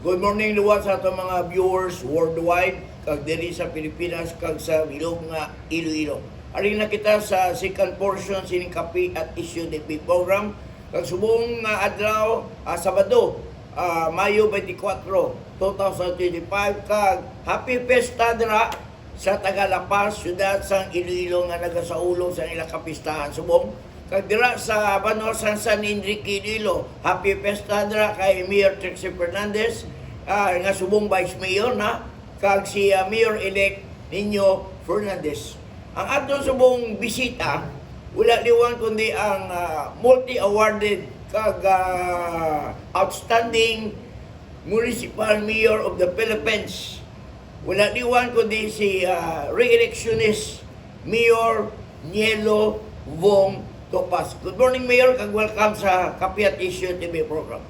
Good morning luwat sa atong mga viewers worldwide kag diri sa Pilipinas kag sa bilog nga Iloilo. Ari na kita sa second portion sining kapi at issue TV program kag subong nga adlaw Sabado, Mayo 24, 2025 kag happy festa dira sa Tagalapas, syudad sang Iloilo nga nagasaulong sa ilang kapistahan subong. Kag dira sa Banwal San Enrique Iloilo, happy festa dira kay Mayor Trixie Fernandez, nga subong Vice Mayor na, kag si Mayor-elect Nino Fernandez. Ang atong subong bisita, wala liwan kundi ang multi-awarded kag outstanding Municipal Mayor of the Philippines. Wala liwan kundi si re-electionist Mayor Nielo Vong Topas. Good morning, Mayor, kag welcome sa Kapi at Issue TV program.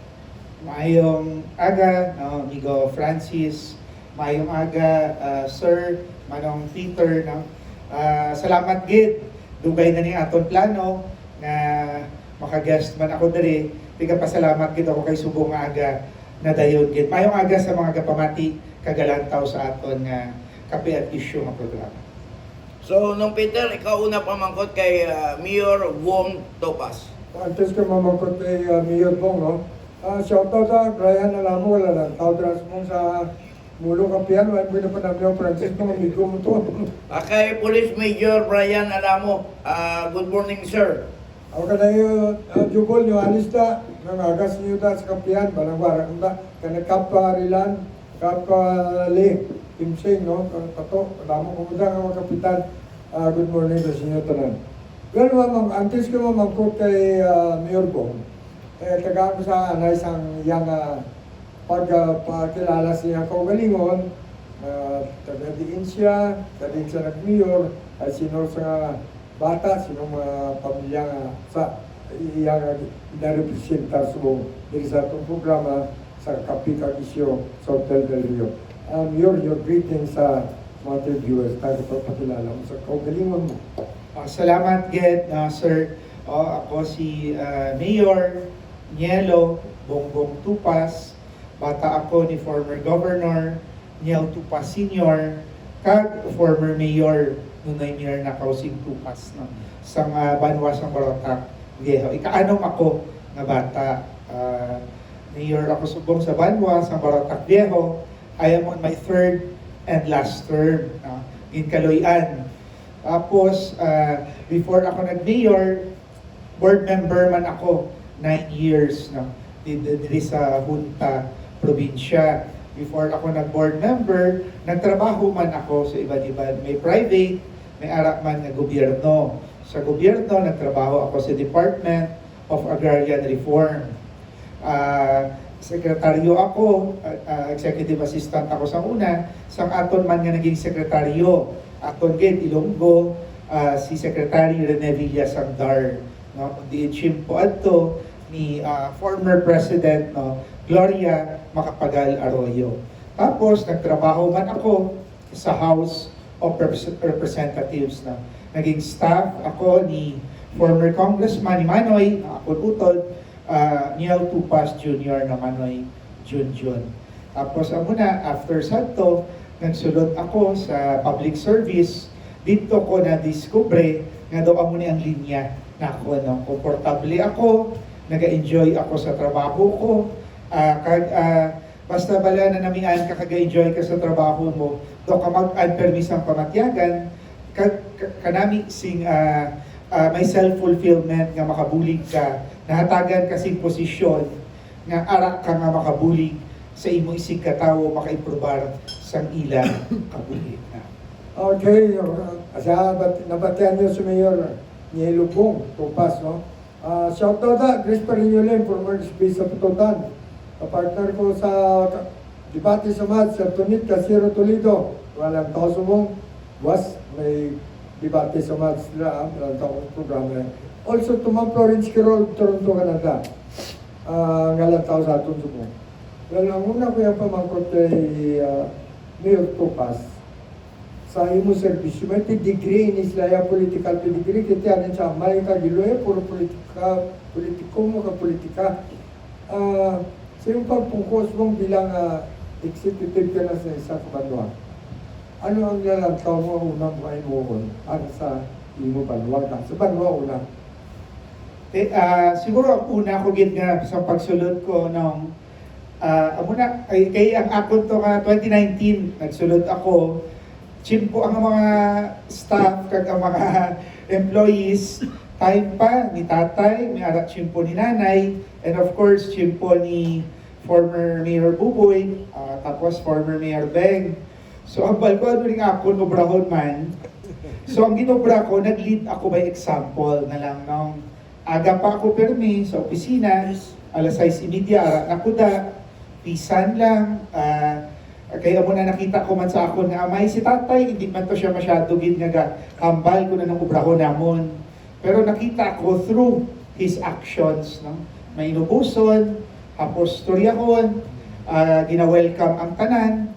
Maayong aga, amigo Francis. Maayong aga, Sir Manong Peter. Salamat gid. Dugay na ni aton plano na makaguest man ako diri. Pasalamat gid ako kay subong aga na dayon gid. Maayong aga sa mga kapamati kagalantaw sa aton nga Kapi at Issue nga programa. So, nung Peter, ikaw una pamangkot kay Mayor Wong Topas. Antes ka mamangkot kay Mayor Bong, no? Shoutout sa Brian Alamo, wala lang. Tawdras mong sa Mulo Kapian, wala mo na pa namin yung Francis ng amigo mo to. Kay Police Major Brian Alamo, good morning, sir. Ako ka na yung Jubol, yung alista, ng agas niyo ta sa Kapian, balang warang ta, kanakapa rilan, kapa li, Timsing, no? Tato, Alamo kumuda ng mga kapitan. Good morning sa sinyo tanan. Well, mamang, antes ko mamangkot kay Mayor Bong, taga ko sa isang yang pagpakilala siya kaugalingon, taga-diin siya, taga-diin siya nag-mayor, at sino sa bata, sino mga pamilya sa iyang na-representa subong diri sa itong programa sa Kapi kag Issue sa Hotel Del Rio. Your greetings sa mga viewers, tayo pagpakilala mo sa kaugalingon mo. Salamat gid, Sir. Ako si Mayor Nielo Bongbong Tupas. Bata ako ni former Governor Niel Tupas Sr. kag former Mayor Nunay Mayor Nakausig Tupas, no? Sa Banwa sa Barotac Viejo. Ikaanom ako nga bata. Mayor ako subong sa Banwa sa Barotac Viejo. I am on my third and last term in Caloyan. Tapos, before ako nag-mayor, board member man ako 9 years dito sa Junta Probinsya. Before ako nag-board member, nagtrabaho man ako sa iba't-ibang, may private, may arak man na gobyerno. Sa gobyerno, nagtrabaho ako sa Department of Agrarian Reform. Sekretaryo ako, executive assistant ako sa una, sang aton man nga naging sekretaryo. Aton gid Ilonggo, si Secretary Rene Villa Sangdar, no? Diin chimpo adto ni former President, no, Gloria Macapagal Arroyo. Tapos nagtrabaho man ako sa House of Representatives, na naging staff ako ni former Congressman ni Manoy, ako utod, Niel Tupas Jr. na Manoy Junjun. Tapos muna, after sadto, nagsulod ako sa public service. Dito ko na-discover nga daw amo ni ang linya na ako, no? Komportable ako, nag-enjoy ako sa trabaho ko. Basta bala na namian ka, kag-enjoy ka sa trabaho mo, do ka mag-permisang pamatyagan, kanami sing may self-fulfillment nga makabulig ka, nahatagan kasing posisyon nga arak ka nga makabulig sa imo isig katawo makaimprobar sang ila kabulig na. Okay, nabatian niyo si Mayor Nielo Bong Topas, no? Shoutout na, Chris Parinyolen, former space sa Pututan. Kapartner ko sa debate sa Mats, sa Tunit, Casero Toledo. Walang tao sumong, was may debate sa Mats nila, walang tao programa. Also, Tumang Florence Carol, Toronto, Canada. Ngalang tao sa atong sumong. Well, ang una ko yung pamangkot kay Mayor Topas, sa imo servisyo, may degree in Islaya political degree, kaya yan sa may kagiloy, puro politika, politiko mo ka politika. So yung pag-focus mong bilang executive ka na sa isang banwa, ano ang lalantaw mo unang buhay mo para sa imo banwa ka? Sa banwa una. Siguro ang una ko gid nga sa pagsulod ko nung muna kay ang ako to nga 2019 nagsulod ako chimpo ang mga staff kag ang mga employees time pa ni tatay, may arak chimpo ni nanay, and of course chimpo ni former Mayor Buboy, tapos former Mayor Beng. So ang balko ring ako no brahon man. So ang ginobra ko, nag-lead ako by example na lang nung aga pa ako permi sa opisina, alas 6:30, ara na kuda, pisan lang, kaya mo na nakita ko man sa ako nga amay si tatay, hindi man to siya masyado gid nga hambal ko na ng ubrahon namon. Pero nakita ko through his actions, no? May inubuson, hapos storyahon, gina-welcome ang tanan.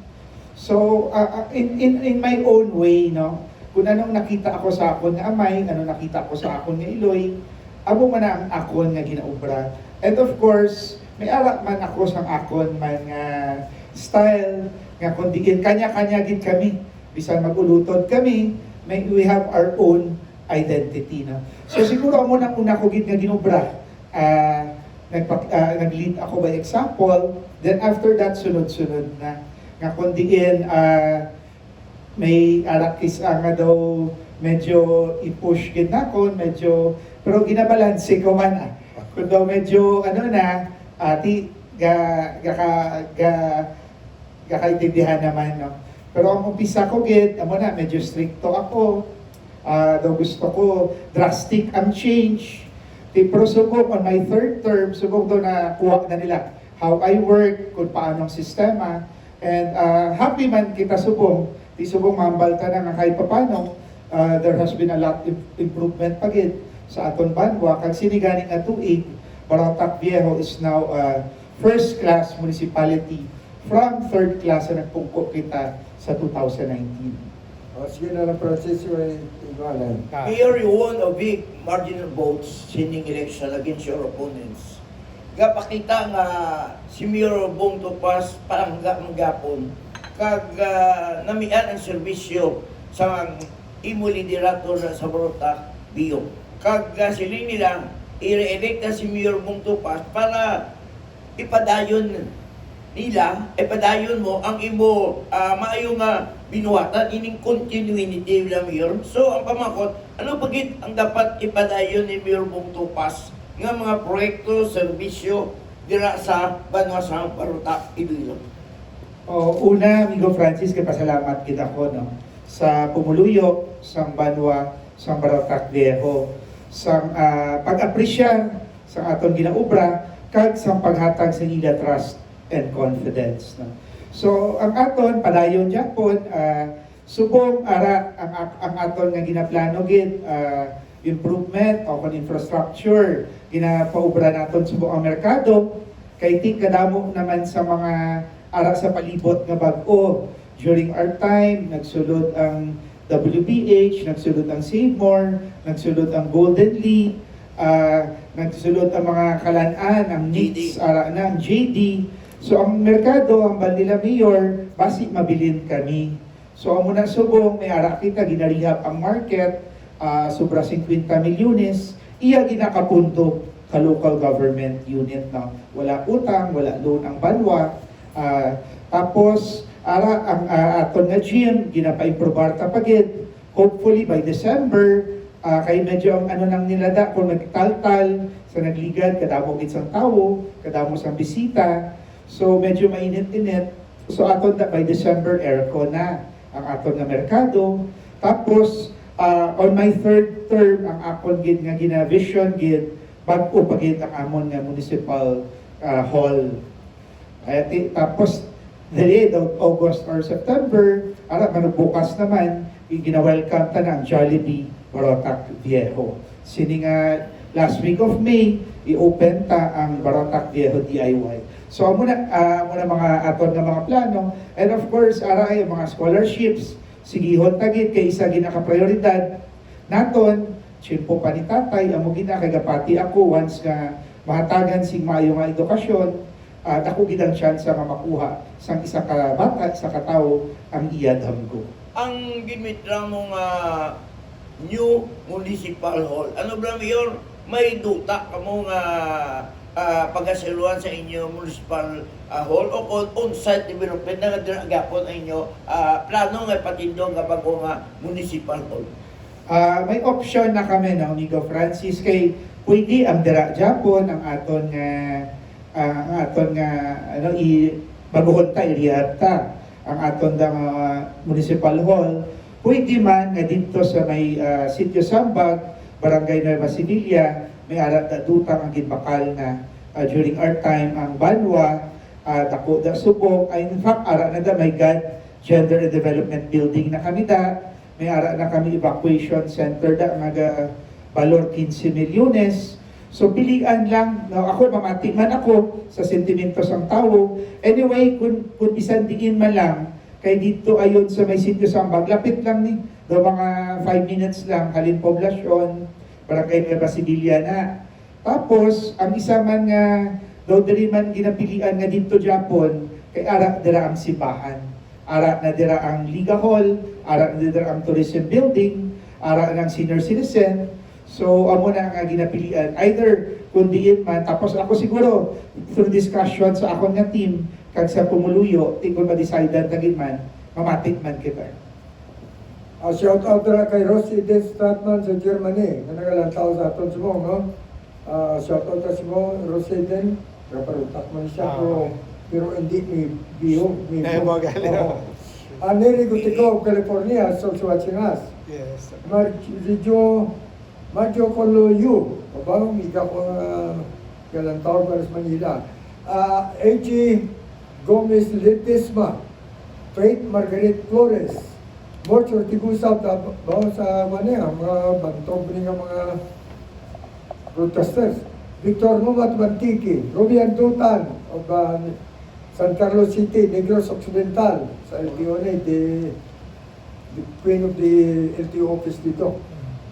So, in my own way, no? Kung anong nakita ako sa akon nga amay, ano nakita ko sa akon nga iloy, amo man ang akon nga ginaubra. And of course, may arak man ako sa akon man nga style, nga kundiin kanya-kanya gid kami. Bisan magulutod kami, we have our own identity. No? So siguro amo nang una ko gid nga ginubra. Nag-lead ako by example, then after that sunod-sunod na nga kundiin may arakis nga daw medyo i-push gid nako, medyo pero ginabalanse ko man kung daw medyo gakaintindihan naman, no? Pero ang umpisa ko gid, amo na medyo stricto ako. Daw gusto ko drastic ang change. Pero subok on my third term, subok daw na kuha na nila how I work, kung paano ang sistema. And happy man kita subong. Di subong mambalta na nga kahit papano, there has been a lot of improvement pagid sa aton banwa. Kag siniganing nga tuig, Barotac Viejo is now first class municipality from third class na nagpungko kita sa 2019. Sige na lang, Francisco, Igualan. Mayor, you won a big marginal votes sining election against your opponents. Gapakita nga si Mayor Bong Topas parang gapon kag namian ang serbisyo sa imo liderato sa Barotac Bio. Kag siling nila i-re-electa si Mayor Bong Topas para ipadayon mo ang imo maayo nga binuhatan ining continuity nila Mayor. So ang pamakot, ano pagit ang dapat ipadayon ni Mayor Bong Topas nga mga proyekto, serbisyo dira sa banwa sa Barotac, Iloilo? Una, amigo Francis, kay pasalamat kita ko, no? Sa pumuluyo sa banwa sa Barotac Viejo, sa pag-apresyar sa aton ginaubra kag sa paghatag sa nila trust and confidence. No? So, ang aton, padayon Japon, subong ara ang aton nga ginaplano gid, improvement o infrastructure, ginapaubra naton subong ang merkado, kay ting kadamo naman sa mga ara sa palibot nga bag-o. During our time, nagsulod ang WPH, nagsulod ang Save More, nagsulod ang Golden League, nagsulod ang mga kalan-an, ang NITS, ang JD. So ang merkado, ang Bandila Mayor, basi mabilin kami. So ang muna subong, may ara kita, ginarihap ang market, sobra 50 milyones, iya ginakapunto ka local government unit na wala utang, wala loan ang banwa. Tapos, ara ang aton nga gym, ginapa-improbar ta pagid. Hopefully by December, kay medyo ang nang nilada kung nagtaltal sa nagligad, kadamo isang tao, kadamo sang bisita. So medyo mainit-init. So aton by December aircon na ang aton nga merkado. Tapos on my third term ang akon gid nga gina-vision gid bag-o pagid ang amon nga municipal hall. Tapos dili daw August or September, ara manubukas naman gina-welcome ta ng Jollibee Barotac Viejo. Sini nga last week of May, i-open ta ang Barotac Viejo DIY. So muna mga aton nga mga plano, and of course ara ay mga scholarships sigihon tagit kay isa ginaka-prioridad naton. Chimpo pa ni tatay amo ginakagapati ako once nga mahatagan sing maayo nga edukasyon dako gid ang chance nga makuha sang isa ka bata, isa ka tawo ang iyad hamgo. Ang gimitra mo nga new municipal hall. Ano ba Mayor? May duta kamo nga pagasiluan sa inyo municipal hall o on-site development na gapon ang inyo plano nga patindong nga bago nga municipal hall. May option na kami na Amigo Francis kay pwede ang dira Japon ang aton nga ano baguhon ta area ta ang aton da municipal hall. Pwede man nga dito sa may Sitio Sambag, Barangay Nueva Sevilla, may arat na dutang ang ginbakal na during our time ang Banwa, dako da Subok, ay in fact ara na da may God Gender and Development Building na kami da, may ara na kami evacuation center da nga balor 15 milyones. So pilian lang, no, ako mamati man ako sa sentimento sang tao. Anyway, kung bisan diin man lang, kay dito ayon sa may Sitio Sambag, lapit lang ni do mga 5 minutes lang halin poblasyon, Barangay Nueva Sevilla na. Tapos ang isa man nga daw diri man ginapilian nga dito Japon, kay ara dira ang simbahan, ara na dira ang Liga Hall, ara na dira ang tourism building, ara ng senior citizen. So amo na nga ginapilian either kung diin man, tapos ako siguro through discussion sa akon nga team kag sa pumuluyo tingkol ma-decidean tagin man mamatik man kita. Shout out na kay Rosie Eden Stratman sa Germany, na nagalantaw sa aton sa mo, no? Shout out na si mo, Rosie Eden, kaparutak man siya, pero hindi may biyo. May magaling. Neri Gutico, California, so watching us. Yes. Maggio Coloyu, abang miga ko galantaw para sa Manila. A.G. Gomez Ledesma, Faith Margaret Flores, Morcho Tigusap, bawa sa mga bantog nga mga protesters. Victor Mumat Mantiki, Rubian Tutan of San Carlos City, Negros Occidental, sa LTO the Queen of the LTO office dito.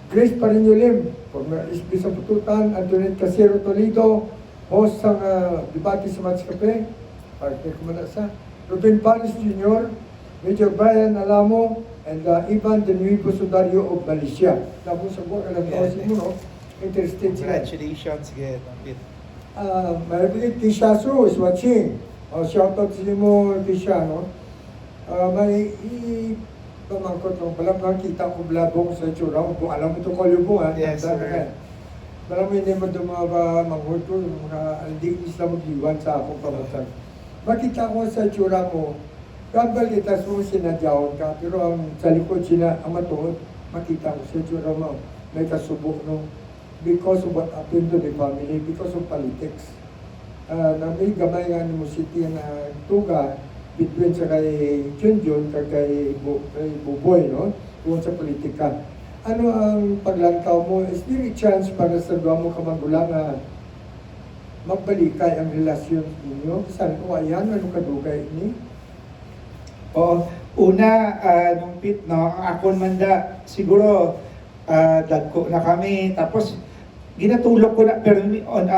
Grace Parinulim, former SB sa Pututan, Antoinette Casero Toledo, host ng debate sa Match Cafe, partner ko man sa Ruben Paris Jr., Major Brian Alamo, and Ivan De Nuevo Sudario of Malaysia. Tapos sa buwan, alam ko si Muno, interested sila. Congratulations again. Maribig Tisha Su is watching. Shout out sa mo, Tisha, no? May pamangkot mo, palang makita ko blabong sa tsura kung alam mo ito kalubungan. Yes, sir. Palang may naman ito mga manghurto, mga hindi isla magliwan sa akong pamatan. Makita ko sa tsura mo, kabal kita mo sinadyawan ka, pero ang sa likod sila, ang matuod, makita ko sa tsura mo, may kasubok no, because of what happened to the family, because of politics. Na may gamay nga animosity na tuga between sa kay Junjun kag kay Buboy, no? Tungkol sa politika. Ano ang paglantaw mo? Is there a chance para sa dua mo kamagulang na magbalikay ang relasyon ninyo? Saan ko ayan? Ano kadugay ni? Una, nung pit, no, ang akon manda, siguro, dagko na kami, tapos, ginatulog ko na, pero on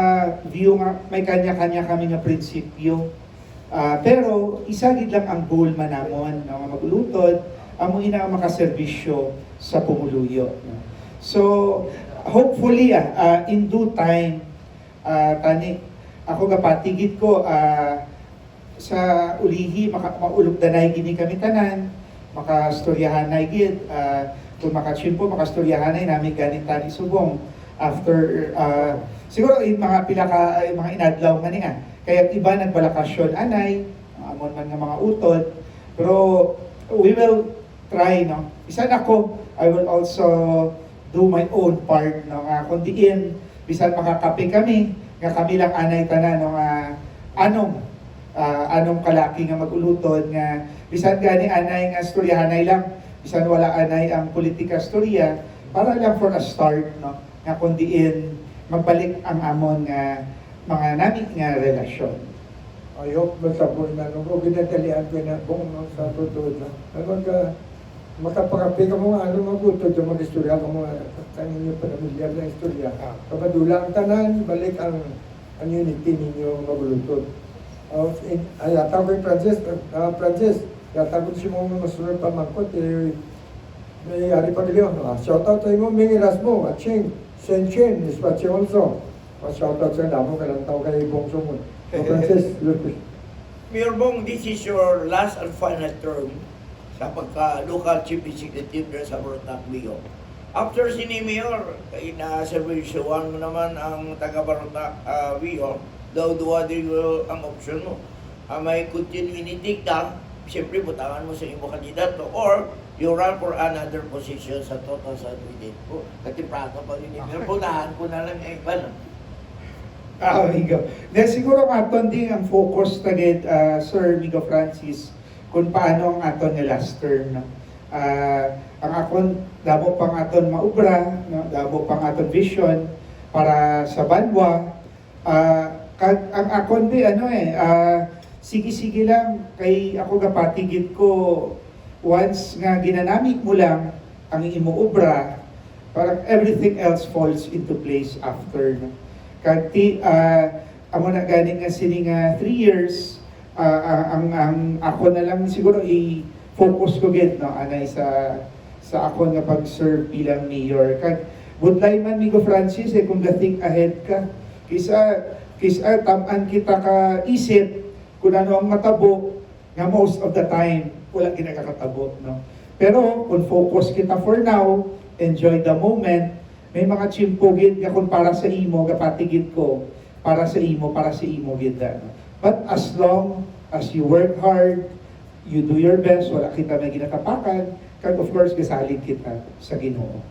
view nga, may kanya-kanya kami nga prinsipyo. Pero, isa gid lang ang goal manamon, no, nga maglutod, amo ina makaserbisyo sa pumuluyo. No? So, hopefully, in due time, tani, ako gapatigid ko, sa ulihi, maulugdanay gini kami tanan, makastoryahanay gid, kung makachimpo, makastoryahanay namin ganit tani subong. After, siguro yung mga pilaka, yung mga inadlaw nga niya. Kaya iba nagbalakasyon anay, amon man nga mga utod, pero we will try, no? Isa na ko, I will also do my own part, no? Kung diin, bisan makakape kami, nga kami lang anay tanan, no? Anong kalaki nga magulutod, nga bisan gani anay nga storyahanay lang, bisan wala anay ang politika storya, para lang for a start, no? Nga kung diin, magbalik ang amon nga mga namin nga relasyon. I hope magsaboy na nung ginatalian ko na buong sa totoo na. Ano ka, makapakapi ka mo nga, ano magutod yung mga istorya ka mo, kanin nyo panamilyar na istorya. Kapadula ang tanan, balik ang unity ninyo magulutod. Ay, yata ko yung Francis, yata ko si mong masunod pamangkot, may ari pa nila. Shoutout sa imo, Ming Erasmo, at Ching, Sen-Chen, Ispachi also. Shoutout sa damo, kailang tao kayo ibong sumon. So, Francis, Mayor Bong, this is your last and final term sa pagka-local chief executive sa Barotac Bio. After si Mayor, ina-servisyoan mo naman ang taga-Barotac Bio, daw-duwa din ang option mo. May continuity ka, siyempre butangan mo sa imo kandidato, or you run for another position sa 2024. Katiprado pa rin. Pero punahan ko na lang iba. Migo. Then siguro aton din ang focus tagid Sir Migo Francis kung paano ang aton nga last term, no? Ang akon damo pang aton maubra, no? Damo pang aton vision para sa Banwa. Ang akon di sige-sige lang kay ako gapatigid ko once nga ginanamit mo lang ang imo obra, parang everything else falls into place after, no? Kanti amo na ganing nga sini nga 3 years, ang ako na lang siguro i-focus ko gid, no, anay sa ako nga pag-serve bilang mayor. Kag budlay man Migo Francis kung think ahead ka, kisa taman kita ka isip kung ano ang matabo nga most of the time wala ginakakatabo, no. Pero kung focus kita for now, enjoy the moment, may mga chimpugid nga kung para sa imo gapatigid ko para sa imo gid, no? But as long as you work hard, you do your best, wala kita may ginakapakan, kag of course gasalig kita sa Ginoo.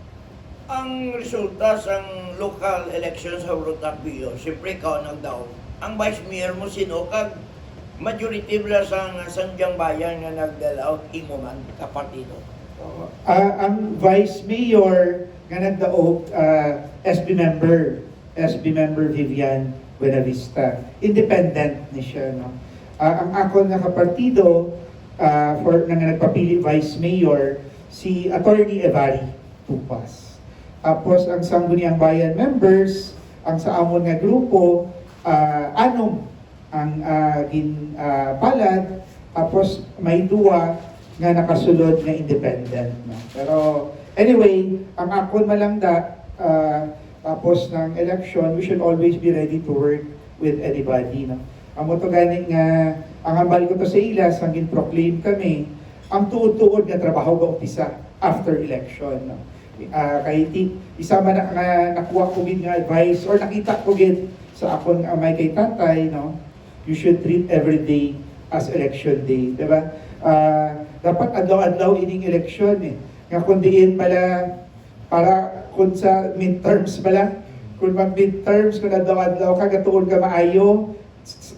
Ang resulta sa local elections sa Barotac Bio, siyempre ikaw nagdaog. Ang vice mayor mo sino, kag majority bla sa Sandiang Bayan nga nagdalaw, imo man kapartido. Ang vice mayor nga nagdaog, SB member Vivian Buenavista. Independent ni siya, no? Ang ako nga kapartido for nga nagpapili vice mayor si Attorney Evari Tupas. Tapos ang Sangguniang Bayan members, ang sa amon nga grupo, anom ang ginpalad, tapos may duwa nga nakasulod nga independent, no? Pero anyway, ang akon malangda, tapos ng election, we should always be ready to work with anybody, no? Amo to gani nga ang hambal ko to sa ilas, ang gin-proclaim kami, ang tuod-tuod nga trabaho ga umpisa after election, no? Kay isa man nga nakuha ko gid nga advice or nakita ko gid sa akon amay kay tatay, no? You should treat every day as election day, di ba? Dapat adlaw-adlaw ining election, nga kung diin pala para kung sa midterms pala, kung mag-midterms, kung adlaw-adlaw ka, katuon ka maayo,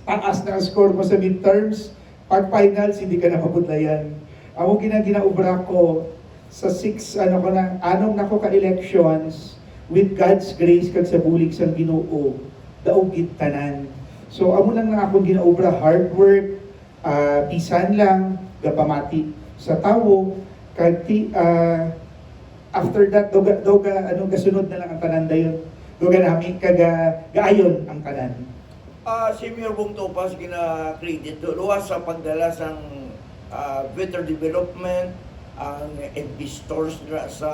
taas na ang score mo sa midterms, pag finals, hindi ka na mabudlayan. Ako ginaubra ko sa 6 na ko ka-elections, with God's grace kag sa bulig sang Ginoo, daog gid tanan. So amo lang na ako ginaubra, hard work, pisan lang, gapamati sa tawo, kag after that doga gasunod na lang ang tanan dayon. Doga nami gaayon ang tanan. Si Mayor Bong Tupas gina-credit luwas sa pagdala sang better development, ang investors sa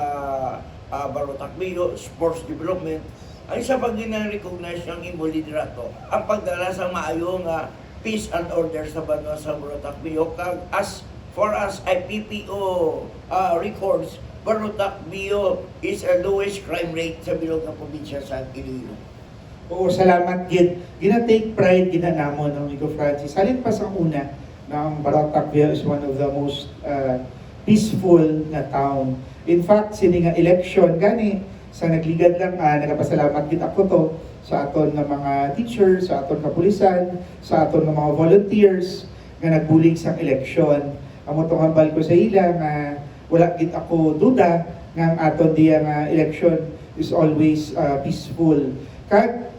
Barotac Bio, sports development. Ang isa pag gina-recognize ang imo liderato, ang pagdala sa maayo nga peace and order sa banwa sa Barotac Bio, kag as for us IPPO records, Barotac Bio is a lowest crime rate sa bilog ng probinsya sa Iloilo. Oo, salamat gid. Gina-take pride ginanamo ng Migo Francis. Halin pa sa una na ang Barotac Bio is one of the most peaceful na town. In fact, sini nga election gani sa nagligad lang, nagapasalamat gid ako to sa aton nga mga teachers, sa aton kapulisan, sa aton nga mga volunteers nga nagbulig sa election. Amo tong hambal ko sa ila nga wala gid ako duda nga ang aton diya nga election is always peaceful. Kag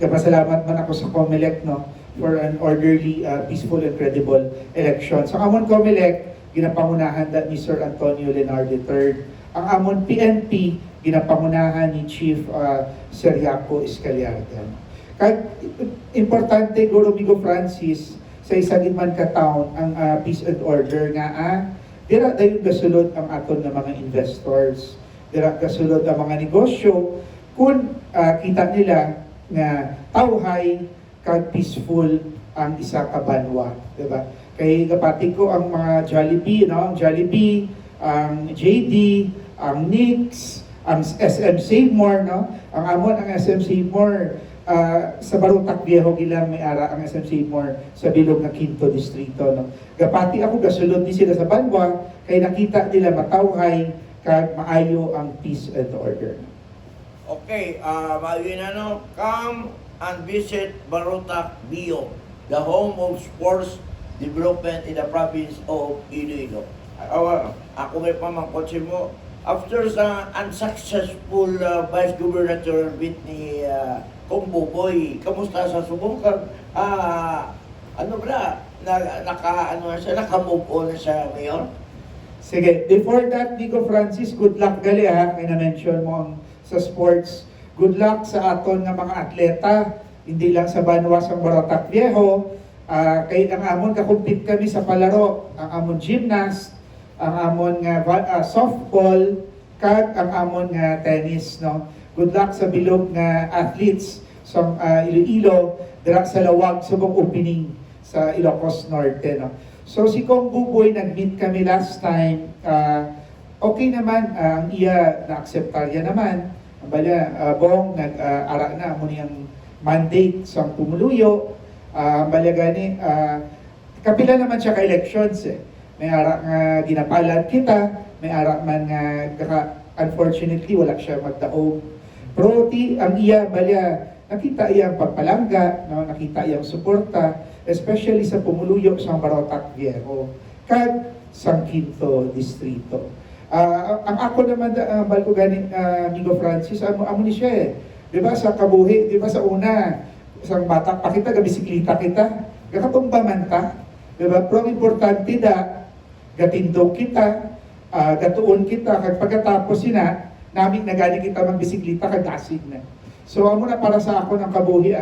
nagapasalamat man ako sa COMELEC, no, for an orderly, peaceful and credible election. Sa amon COMELEC, ginapangunahan ni Sir Antonio Leonardo III. Ang amon PNP, ginapangunahan ni Chief Seriaco Escaliargan. Kag importante, Guro Migo Francis, sa isang man ka town ang peace and order nga dira dayon gasulod ang aton nga mga investors, dira gasulod ang mga negosyo kung kita nila nga tawhay kag peaceful ang isa ka banwa, di ba? Kay kapati ko ang mga Jollibee, no? Ang Jollibee, ang JD, ang Nix, ang SM Save More, no? Ang amon ang SM Save More sa Barutak Viejo gilang may ara ang SM Save More sa bilog nga Quinto Distrito, no? Gapati ako gasulod ni sila sa banwa kay nakita nila matawhay kag maayo ang peace and order. Okay, maayo na no. Come and visit Barutak Bio, the home of sports development in the province of Iloilo. Ako may pamangkotse mo. After sa unsuccessful vice gubernatorial bid ni Kong Buboy, kamusta sa Subong? Ano ba? Naka-move on na siya mayor? Sige, before that, Nico Francis, good luck gali kay na-mention mo ang sa sports. Good luck sa aton nga mga atleta, hindi lang sa Banwa sang Barutak Viejo. Kay ang amon kakumpit kami sa palaro, ang amon gymnast, ang amon nga softball, kag ang amon nga tennis, no. Good luck sa bilog nga athletes sa Iloilo, dira sa Lawag subong opening sa Ilocos Norte, no. So si Kong Buboy nag-meet kami last time. Okay naman ang iya na-acceptarya naman. Ang bala bong nag-ara na mo niyang mandate sa pumuluyo. Bala gani kapila naman siya ka elections eh. May ara nga ginapalan kita, may ara man nga unfortunately wala siya magdaog. Pero ang iya bala nakita iyang pagpalangga, no? Nakita iyang suporta, especially sa pumuluyo sa Barutak Viejo kag sang Quinto Distrito. Ang ako naman balko ganin Amigo Francis, amo ni siya eh. 'Di ba sa kabuhi, 'di ba sa una, isang bata pa kita gabisikleta kita, gakatumba man ta. 'Di ba? Pero ang importante da gatindog kita, gatuon kita kag pagkatapos sina namin nagani kita magbisikleta kag dasig na. So amo na para sa ako ng kabuhi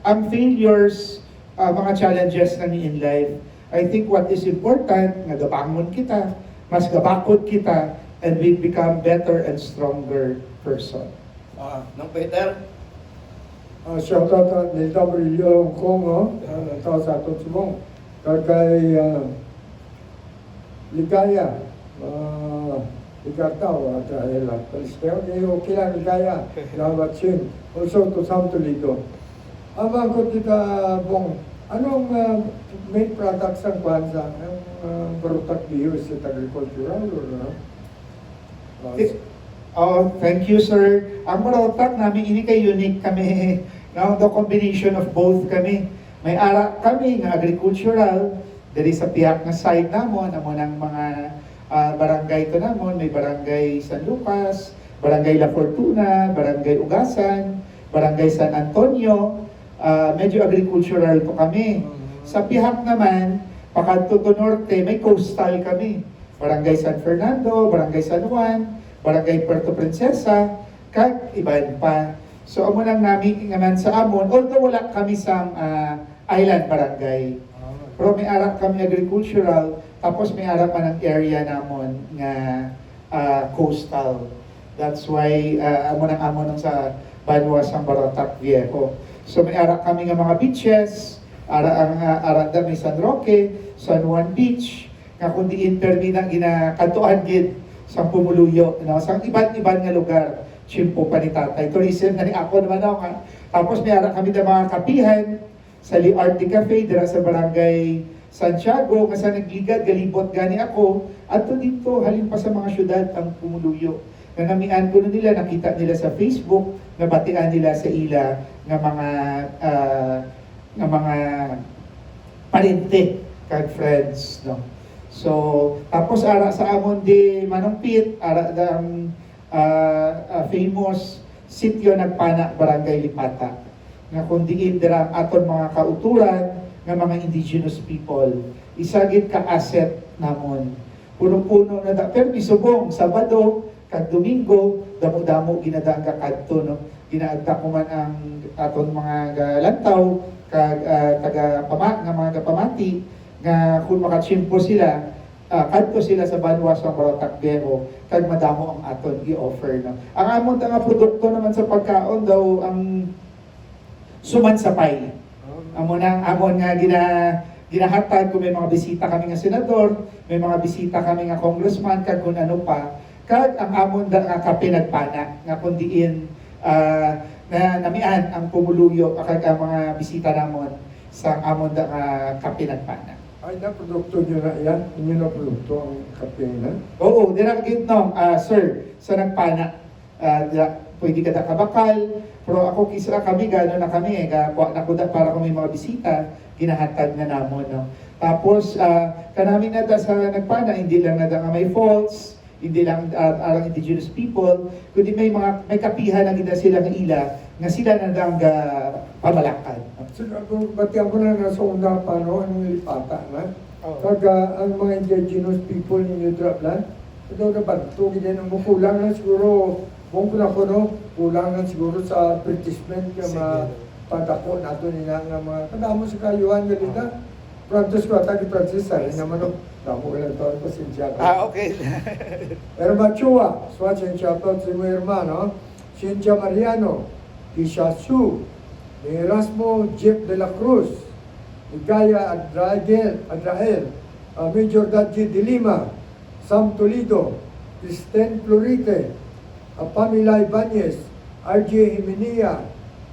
ang failures, mga challenges na ni in life. I think what is important, nga gabangon kita, mas gabakod kita, and we become better and stronger person. Nang Peter? Shout out ni W. Kong, no? Nagtao sa aton Subong. Kay Ligaya, Ikartaw, at Palisteo, okay lang Ligaya, Labatsin, also to Sam Toledo. Abang ko kita, Bong, anong main products ang Kwanza? Ang Barutak Bio, is it agricultural or Thank you, sir. Ang Barutak namin, ini kay unique kami. No? The combination of both kami. May ara kami nga agricultural, diri sa piyak nga side namon, amo ng mga barangay ko namon, may barangay San Lucas, barangay La Fortuna, barangay Ugasan, barangay San Antonio, medyo agricultural po kami. Sa pihak naman, Pakadto to Norte, may coastal kami. Barangay San Fernando, barangay San Juan, barangay Puerto Princesa, kag iban pa. So amo lang namin naman sa amon, although wala kami sa island barangay. Pero may ara kami agricultural, tapos may ara pa ng area namon nga coastal. That's why amo ng sa Banwa sang Barutak Viejo. So may ara kami nga mga beaches, ara may San Roque, San Juan Beach, nga kundi permi nang ginakantuan gid sa pumuluyo, no? Sa iba't-ibang nga lugar, chimpo pa ni tatay. Tourism na ni ako naman ako. Tapos may ara kami ng mga kapihan sa Liarte Cafe, dira sa barangay Santiago, kasi nagligad, galibot gani ako, at dito, halin pa sa mga syudad ang pumuluyo. Nanamian ko nila, nakita nila sa Facebook, nabatian nila sa ila ng mga parente kag friends, no. So tapos ara sa amon di Manongpit, ara ang famous sitio nagpana barangay Lipata nga kung diin dira aton mga kauturan nga mga indigenous people, isagit ka asset namon. Puno-puno na da, pero misubong Sabado kag Domingo, damo-damo ginadaan ka kadto, no. Ginaagta ko man ang aton mga lantaw kag taga pama nga mga pamati nga kung makachimpo sila kadto sila sa Banwa sa Takbero kag madamo ang aton gi-offer no. Ang amon nga produkto naman sa pagkaon daw ang sumansapay. Amon nga ginahatag kung may mga bisita kami nga senador, may mga bisita kami nga congressman kag kung ano pa. Kag ang amon nga kape nagpana nga kun diin na namian ang pumuluyo kag ang mga bisita namon sa amon nga kape nagpana. Ay, na produkto nyo na yan? Inyo na produkto ang kape na? Oo, dira gid no, sir, sa nagpana. Pwede ka na kabakal, pero ako kisa kami gano na kami nakuda para kung may mga bisita, ginahatag na namon no. Tapos kanami na sa nagpana, hindi lang na nga may faults, hindi lang ang indigenous people, kundi may kapihan na gina sila nga ila nga sila na lang pamalakad. So, kung batiyan ko na nasa una pa, no, anong lipata na? Oo. Pag ang mga indigenous people ninyo draplan, ito na ba, ito din ang kulang na siguro, kung ko no, kulang na siguro sa advertisement yung mga padako nato nila nga mga, kadamo sa kayuhan galita. Prantos ko atagi Francis, rin naman no, damo ilang taon pa siya. Okay. Erma Chua, swatch and shoutout sa mga hermano, Cynthia Mariano, Tisha Su, ni Erasmo Jeff de la Cruz, ni Gaya Adrael, Major Dadji de Lima, Sam Toledo, Kristen Florite, Pamela Ibanez, RJ Jimenea,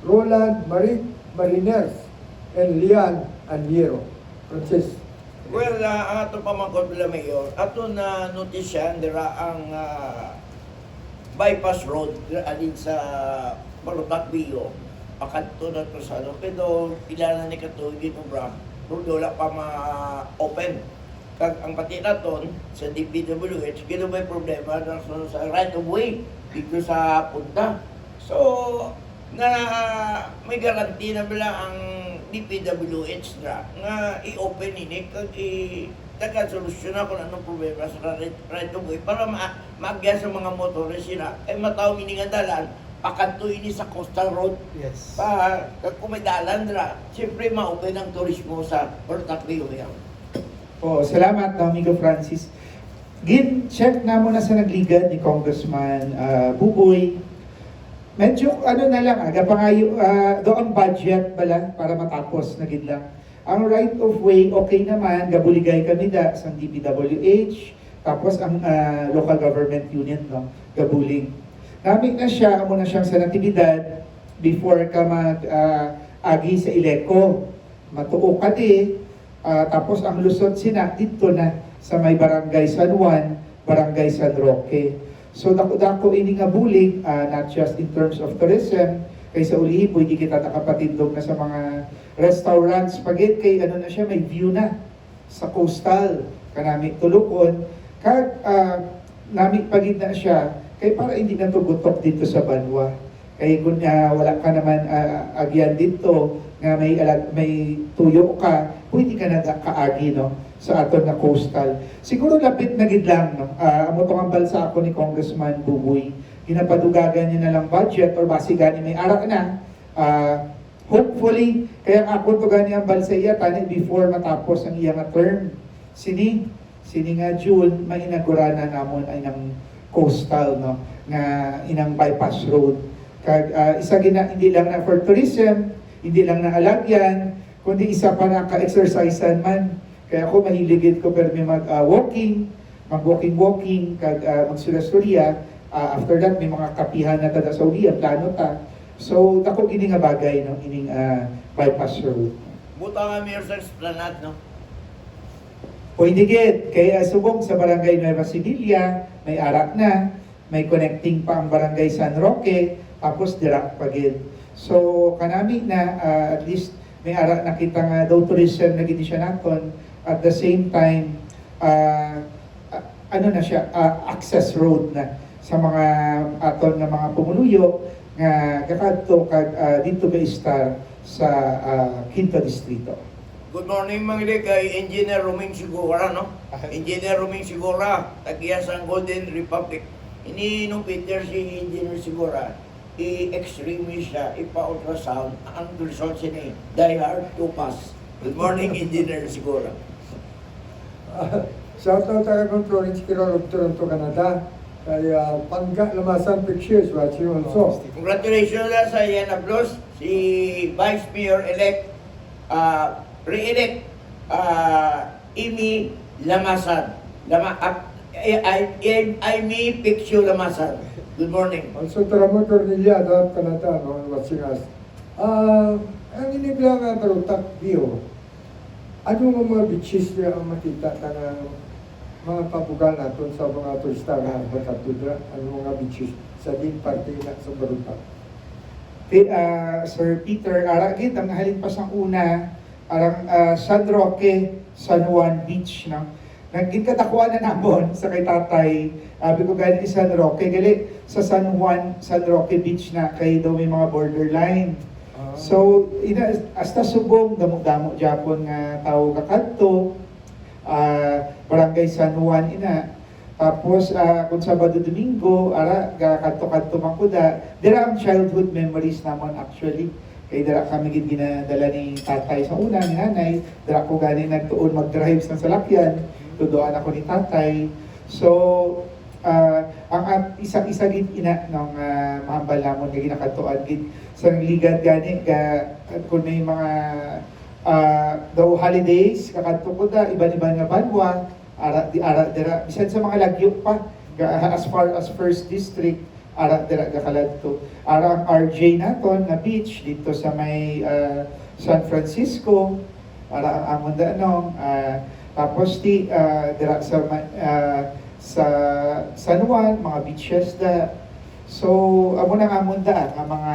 Roland Mariners, and Lian Aniero. Francis. Well, ang ato pamangkot nila Mayor, ato na notisyan dira ang bypass road dira alin sa Balotacbio. Pakanto na to sa ano, pero pila na ni kato ginubra, pero wala pa ma-open. Kag ang pati naton sa DPWH, kino may problema na sa right of way dito sa punta. So, na may garanti na bila ang DPWH na nga i-open ini kag taga-solusyon na kung anong problema sa right of way para maagya sa mga motorist sila ay mataw ini nga dalan pakanto ini sa coastal road. Yes. Kag kung may dalan dira, siyempre ma-open ang turismo sa Balotacbio yan. Salamat amigo Francis. Check na muna sa nagligad ni Congressman Buboy. Medyo na lang, pangayo, doon budget bala para matapos na gid lang. Ang right of way, okay naman, gabuligay kami sa DPWH, tapos ang local government unit, no, gabuling. Namit na siya, muna siyang sa natividad before ka mag-agi sa Ileco. Matuo ka tapos ang lusot sina, dito na sa may Barangay San Juan, Barangay San Roque. So dako ini nga bulig, not just in terms of tourism, kay sa ulihi pwede kita nakapatindog na sa mga restaurants, pagit kay na siya, may view na sa coastal, kanami tulukon, kag nami pagid na siya, kay para hindi na tugutok dito sa Banwa. Kay kung wala ka naman agyan dito, nga may tuyo ka, pwede ka na kaagi, no, sa aton na coastal. Siguro lapit na gid lang, no. Amo tong balsa ako ni Congressman Buboy. Ginapadugagan niya na lang budget or basi gani may ara na. Hopefully, kaya ako to gani ang balsa iya tani before matapos ang iyang term. Sini nga June may inagura na namon ay ng coastal, no, nga inang bypass road. Kag isa gina hindi lang na for tourism, hindi lang na alagyan, kundi isa pa na ka-exercisean man. Kaya ako mahiligid ko pero may mag-walking, kag magsurya-surya. After that, may mga kapihan na tada sa uliya, plano ta. So, dako gini nga bagay, no, ining bypass road. Buta nga Mayor sa Esplanade, no? Pwede gid, kaya subong sa Barangay Nueva Sicilia, may arak na, may connecting pa ang Barangay San Roque, tapos direct pa gid. So, kanami na, at least, may arak na kita nga daw tourism na gini siya naton. At the same time, access road na sa mga aton na mga pumuluyo nga kakadto kag dito ba istar sa Quinto Distrito. Good morning mga kay Engineer Roming Sigora, no? Engineer Roming Sigora, tagiya sa Golden Republic. Ini nung Peter si Engineer Sigora, i-extremist siya, ipa-ultrasound, ang result siya ni diehard to pass. Good morning, Engineer Sigura. Shout out tayo kong Florence Quirol of Toronto, Canada. Kaya Pangga Lamasan Pictures watching also. Congratulations na sa Yana Blues, si Vice Mayor-elect, re-elect, Amy Lamasan. Amy Picture Lamasan. Good morning. Also, Ramon Cornelia, Adab Canada, no, watching us. Ang iniblang nga Barutak Bio, ano nga mga beaches niya ang makita ng mga pabugal natin sa mga turista nga magkatudra? Ano mga beaches sa din parte na sa Barutak? Sir Peter, aragit ang halin pa sang una, arang San Roque, San Juan Beach, no? Nagkatakuan na namon sa kay tatay, abi ko galing San Roque, gali sa San Juan, San Roque Beach na kay daw may mga borderline. So, hasta subong, damo-damo Japon nga tao kakadto, Barangay San Juan ina. Tapos, kung Sabado Domingo, kakadto-kadto man kuda, dira ang childhood memories namon actually. Kay dira kami ginadala ni tatay sa una, ni nanay, dira ko gani nagtuon mag-drive sa salakyan, tudoan ako ni tatay. So, ang isa gid ina ng mahambal namon nga ginakatuan gid sa ligad gani kung may mga daw holidays kakadto ko da iban-iban nga banwa ara dira bisan sa mga lagyo pa as far as first district ara dira gakaladto ara ang RJ naton nga beach dito sa may San Francisco ara ang amon da anong tapos dira sa San Juan, mga beaches da. So, amo na nga munda ang mga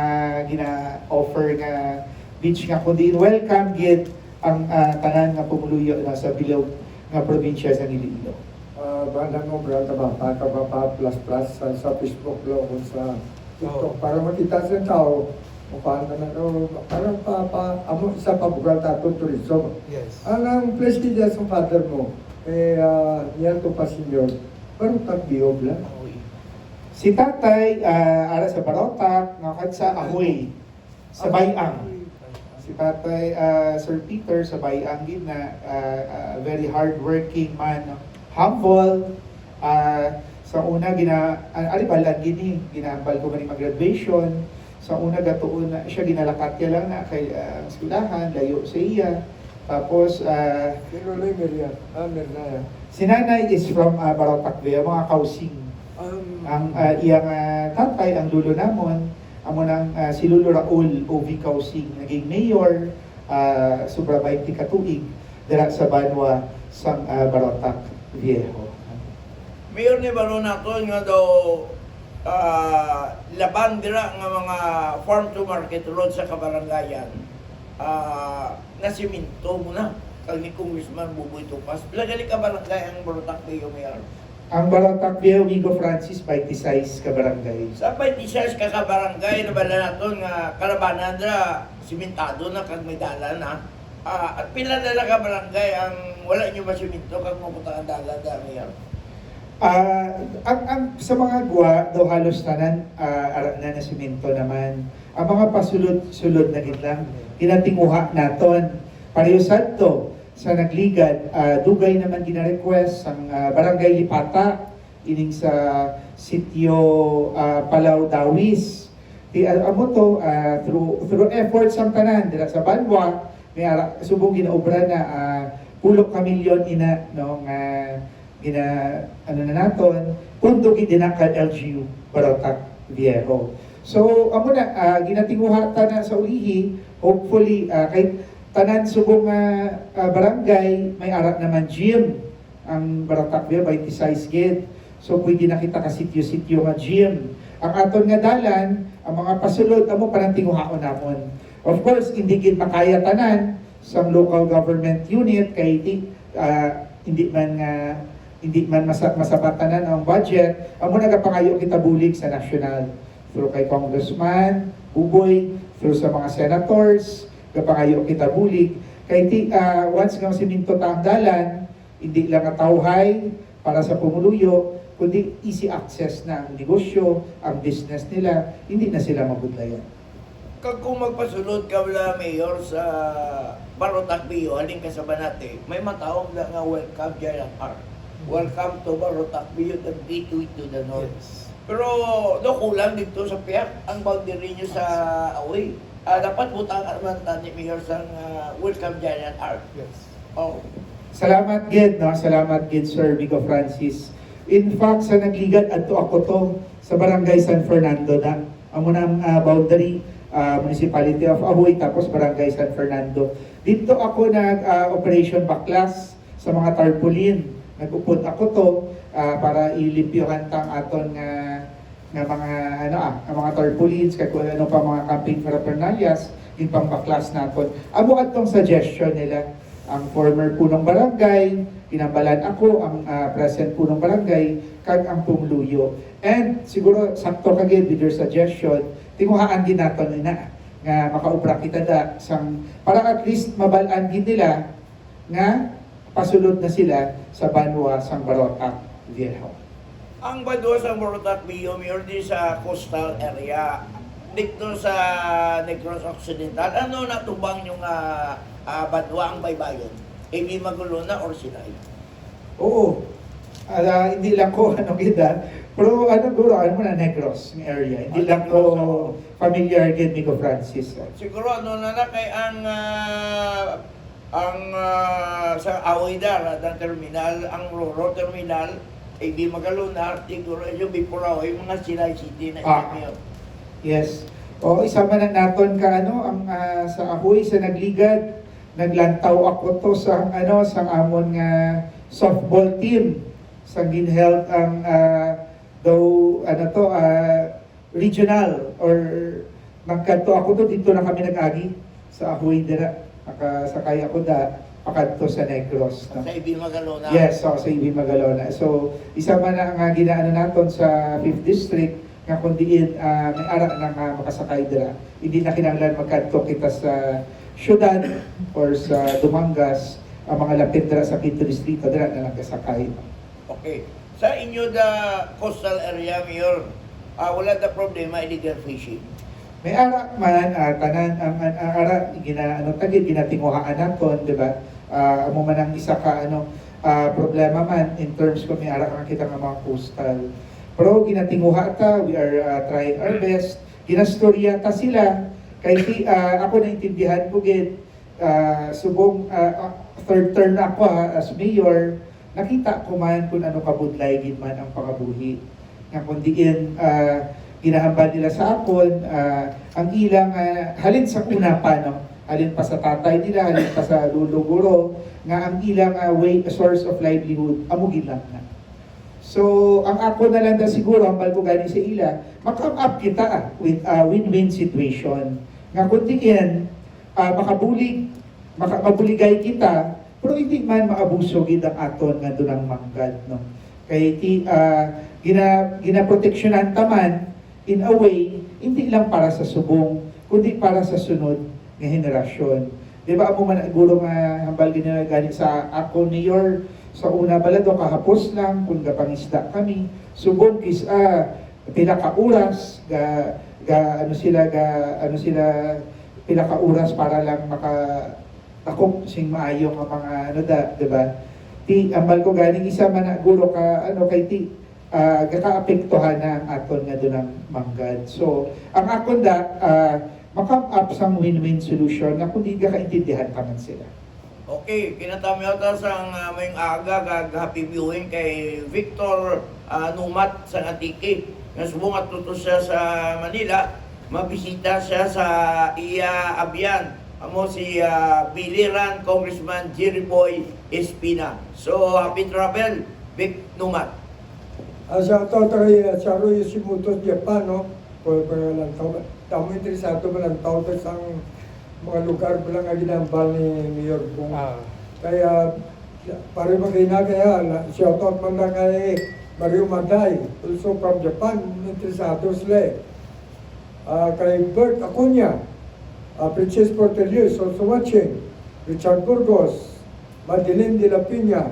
gina-offer nga beach nga kundi welcome gid ang tanan nga pumuluyo na sa bilog nga probinsya sa Iloilo. Banda mo, brata ba, plus sa Facebook lo o sa TikTok para makita sa tao kung paano na parang amo isa pabugal tato tourism. Yes. Ang place niya sa father mo, niyan to pa senior, parang tagbiyob lang. Si tatay, ara sa Barotac, nga sa Ahoy, sa Bayang. Si tatay, Sir Peter, sa Bayang gid na very hardworking man, humble. Sa una, alibalan gini, ginambal ko man mag-graduation. Sa una, gatuon na siya, ginalakat niya lang na kay eskwelahan, layo sa iya. Tapos, Kinuloy Merian, Mernaya. si nanay is from Barotac, mga kausing. Ang iyang tatay, ang lulo namon, amo nang si Lolo Raul O.V. Kausing, naging mayor, sobra 20 katuig, dira sa Banwa, sang Barotac Viejo. Mayor ni Baro naton nga daw laban dira nga mga farm to market road sa kabarangayan. Na siminto mo na kag ni Congressman Buboy Tupas. Lagali ka barangay ang Barotac Mayor Mayor. Ang Barotac Viejo, Vigo Francis, 26 ka barangay. Sa 26 ka barangay na bala naton nga karabanan dira simentado na kag may dalan na. At pila na lang ka barangay ang wala nyo masiminto kag mabuta ang dalan da Mayor. Ang sa mga gwa, daw halos tanan, na simento naman. Ang mga pasulod-sulod na gid lang, kinatinguha naton. Pareho sadto sa nagligad, dugay naman gina-request ang Barangay Lipata, ining sa sitio Palaw Dawis. Amo to, through efforts ang tanan, dira sa Banwa, may subong ginaobra na pulok kamilyon ina, no, na naton, pundo gid na ka LGU Barotac Viejo. So amo na ginatinguhata na sa ulihi, hopefully kay tanan subong barangay may ara naman gym ang Barotac Viejo 26 gid. So pwede na kita ka sityo-sityo nga gym. Ang aton nga dalan, ang mga pasulod amo parang tinguhaon namon. Of course, hindi gid makaya tanan sa local government unit kay hindi man masabatanan ang budget, amo nagapangayo kita bulig sa national through kay Congressman Buboy, through sa mga senators, gapangayo kita bulig kay once nga siminto ta ang dalan, hindi lang atawhay para sa pumuluyo, kundi easy access na ang negosyo, ang business nila, hindi na sila mabudlayan. Kung magpasulod ka wala mayor sa Barotac Bio, halin ka sa Banate, may matawag na nga welcome Giant Park. Welcome to Barotac Bio, the gateway to the north. Yes. Pero do kulang dito sa Piak, ang boundary nyo sa away. Dapat butang naman ni Mayor sa welcome Giant Park. Yes. Oh. Salamat gid, no? Salamat gid Sir Vico Francis. In fact, sa nagligat adto ako to sa Barangay San Fernando na. Amo nang boundary Municipality of Ahoy tapos Barangay San Fernando. Dito ako nag-operation baklas sa mga tarpaulin. Nagupod ako to para ilimpyohan tang aton nga mga ang mga tarpaulins kay kung ano pa mga campaign paraphernalias in pambaklas naton. Amo atong suggestion nila ang former punong barangay, kinambalan ako ang present punong barangay kag ang pumluyo. And siguro sakto kagid with your suggestion, tinguhaan din naton na nga makaubra kita da sang para at least mabalaan gid nila nga pasulod na sila sa Banwa sang Barotac Viejo. Ang Badua sa Barotac Bio, Mayor di sa coastal area, dito sa Negros Occidental, ano natubang yung Badua ang baybayon? Hindi magulo na or Sinay? Oo. Hindi lang ko kita, pero guro mo na Negros ng area. Hindi lang ko familiar gid Vico Francis. Siguro na kay sa Awaydar, ang terminal, ang Roro terminal, di magalunar, siguro yung Bipuraw, yung mga Sinay City na Mayor. Yes. O isama na naton ka ang sa Ahoy sa Nagligad, naglantaw ako to sa sa amon nga softball team sa ginheld ang regional or nagkanto ako to dito na kami nag-agi sa Ahoy dira nakasakay ako pakadto sa Negros, no? Sa Ibi Magalona. Yes, sa Ibi Magalona. So isa man na ang ginaano naton sa 5th district nga kundiin may ara na makasakay dira. Hindi na kinahanglan magkadto kita sa syudad or sa Dumangas, ang mga lapit dira sa Quinto Distrito dira na lang kasakay. Okay. Sa inyo the coastal area, Mayor, wala na problema illegal fishing. May ara man tanan ang ara ginatinguhaan naton, di ba? Amo man ang isa ka problema man in terms ko may ara kang kita nga mga coastal. Pero ginatinguha ta, we are trying our best. Ginastorya ta sila kay ako naintindihan ko gid subong third term na ako as mayor, nakita ko man kung ano kabudlay gid man ang pangabuhi. Nga kundiin ginahambal nila sa akon ang ilang halin sa una pa halin pa sa tatay nila, halin pa sa lulo-guro nga ang ilang source of livelihood amo gilang na. So ang ako na lang siguro hambal ko gani sa ila, makam up kita with a win-win situation nga kundiin makabuligay kita pero hindi man maabuso gid ang aton nga dunang manggad, no? Kay ginaproteksyonan taman in a way, hindi lang para sa subong, kundi para sa sunod nga henerasyon. Di ba amo man guro nga hambal gani sa ako mayor sa una balado kahapos lang kung gapangisda kami, subong kis pila ka oras sila pila ka oras para lang takop sing maayo nga mga di ba? Ti ambal ko ganing isa man guro ka kay ti kakaapektuhan na ang aton nga dunang manggad. So, ang akon makam up sang win-win solution nga kundi kaintindihan pa man sila. Okay, kinatamiyo ta sang may aga happy viewing kay Victor Numat sa Antique. Nga subong at tuto siya sa Manila, mabisita siya sa Iya Abian. Amo si Biliran Congressman Jerry Boy Espina. So, happy travel, Vic Numat. Shoutout kay Charo Yoshimoto Japan, no? Tamo interesado malantaw to sa mga lugar pala nga ginambal ni Mayor Bong. Kaya, pare magkina kaya, shoutout man na kay Mario Maday, also from Japan, interesado sila. Kay Bert Acuña, Princess Portelius, also watching. Richard Burgos, Madeline de la Piña,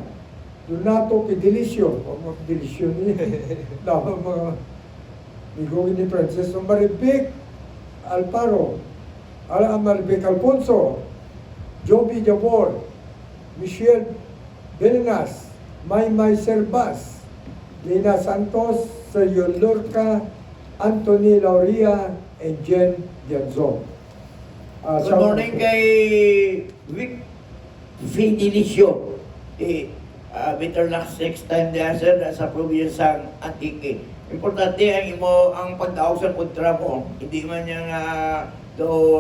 Donato Fidelisio, o mga Fidelisio ni dapat mga Migong ni Francisco Maribik Alparo, Maribik Alfonso, Joby Jabor, Michelle Belenas, Maymay Servas, Lina Santos, Sergio Lorca, Anthony Lauria, and Jen Dianzon. Good morning kay Vic Fidelicio. Better luck next time diya sir sa probinsang Antique. Importante ang imo ang pagdaog sa kontra mo. Hindi man niya nga